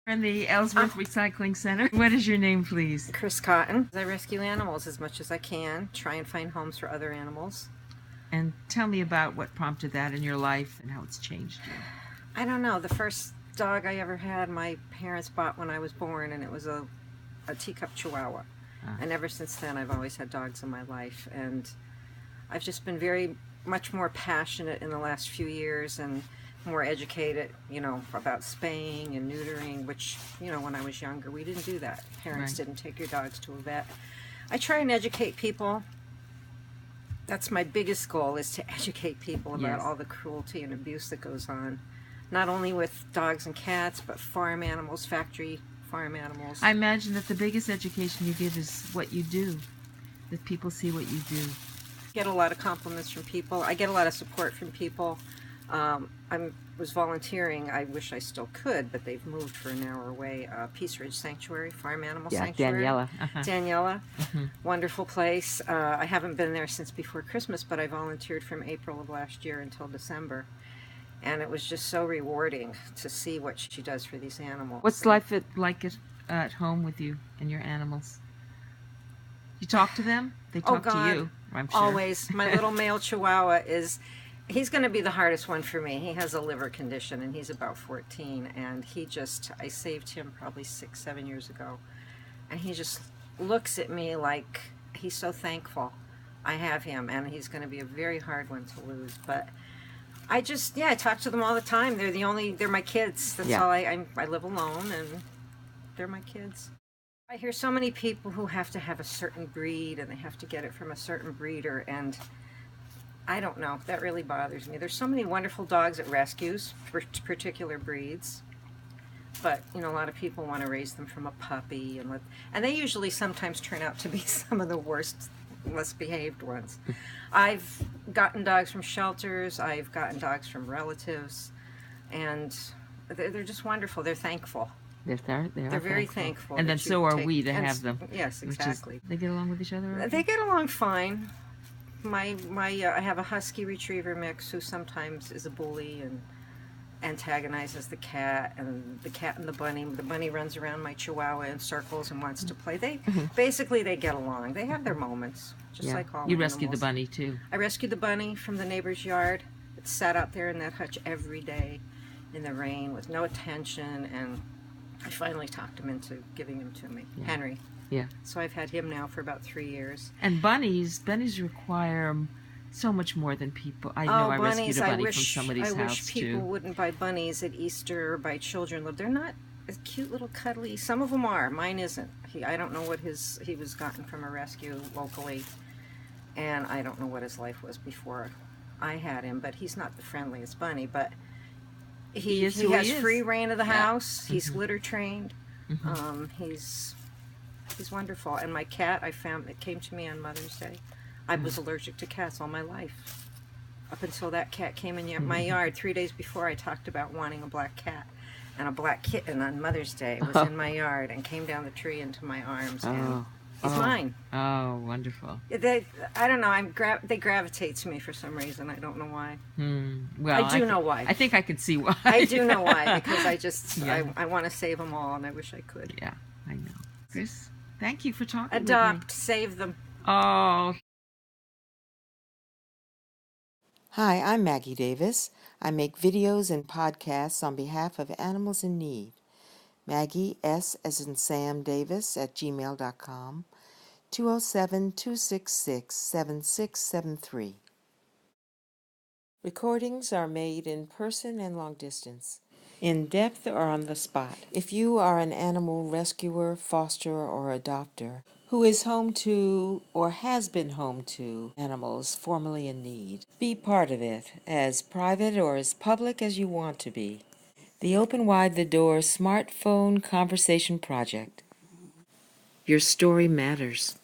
In the Ellsworth Recycling Center. What is your name, please? Chris Cotton. I rescue animals as much as I can, try and find homes for other animals. And tell me about what prompted that in your life and how it's changed you. I don't know. The first dog I ever had, my parents bought when I was born, and it was a teacup Chihuahua. And ever since then, I've always had dogs in my life. And I've just been very much more passionate in the last few years and more educated, about spaying and neutering, which, when I was younger, we didn't do that. Parents didn't take your dogs to a vet. I try and educate people. That's my biggest goal, is to educate people about all the cruelty and abuse that goes on, not only with dogs and cats, but farm animals, factory farm animals. I imagine that the biggest education you give is what you do, that people see what you do. I get a lot of compliments from people. I get a lot of support from people. I was volunteering. I wish I still could, but they've moved for an hour away. Peace Ridge Sanctuary, Farm Animal Sanctuary. Daniela. Daniela. Wonderful place. I haven't been there since before Christmas, but I volunteered from April of last year until December. And it was just so rewarding to see what she does for these animals. What's life like at home with you and your animals? You talk to them? They talk to you, I'm sure. Always. My little male Chihuahua he's going to be the hardest one for me. He has a liver condition, and he's about 14, and I saved him probably 6-7 years ago, and he just looks at me like he's so thankful I have him, and he's going to be a very hard one to lose. But I talk to them all the time. They're my kids. That's all. I live alone, and they're my kids. I hear so many people who have to have a certain breed, and they have to get it from a certain breeder, and I don't know. That really bothers me. There's so many wonderful dogs at rescues for particular breeds, but a lot of people want to raise them from a puppy, and they usually sometimes turn out to be some of the worst, less behaved ones. I've gotten dogs from shelters. I've gotten dogs from relatives, and they're just wonderful. They're thankful. They're very thankful. And then so are we to have them. Yes, exactly. They get along with each other? They get along fine. I have a husky retriever mix who sometimes is a bully and antagonizes the cat and the bunny. The bunny runs around my Chihuahua in circles and wants to play. Basically they get along. They have their moments, just like all animals. You rescued the bunny too. I rescued the bunny from the neighbor's yard. It sat out there in that hutch every day in the rain with no attention, and I finally talked him into giving him to me. Henry. Yeah. So I've had him now for about 3 years. And bunnies require so much more than people. I know I rescued a bunny from somebody's house too. I wish people wouldn't buy bunnies at Easter or buy children. They're not as cute, little cuddly. Some of them are. Mine isn't. I don't know what he was gotten from a rescue locally, and I don't know what his life was before I had him. But he's not the friendliest bunny. But he has free reign of the house. He's litter trained. He's wonderful. And my cat, it came to me on Mother's Day. I was allergic to cats all my life. Up until that cat came in my yard 3 days before, I talked about wanting a black cat. And a black kitten on Mother's Day was in my yard and came down the tree into my arms. And he's mine. Oh, wonderful. I don't know. They gravitate to me for some reason. I don't know why. Well, I do know why. I think I can see why. I do know why, because I want to save them all, and I wish I could. Yeah, I know. Chris, thank you for talking Adopt, with me. save them. Oh. Hi, I'm Maggie Davis. I make videos and podcasts on behalf of animals in need. Maggie, S as in Sam Davis at gmail.com, 207-266-7673. Recordings are made in person and long distance, in depth or on the spot. If you are an animal rescuer, fosterer, or adopter who is home to or has been home to animals formerly in need, be part of it, as private or as public as you want to be. The Open Wide the Door Smartphone Conversation Project. Your story matters.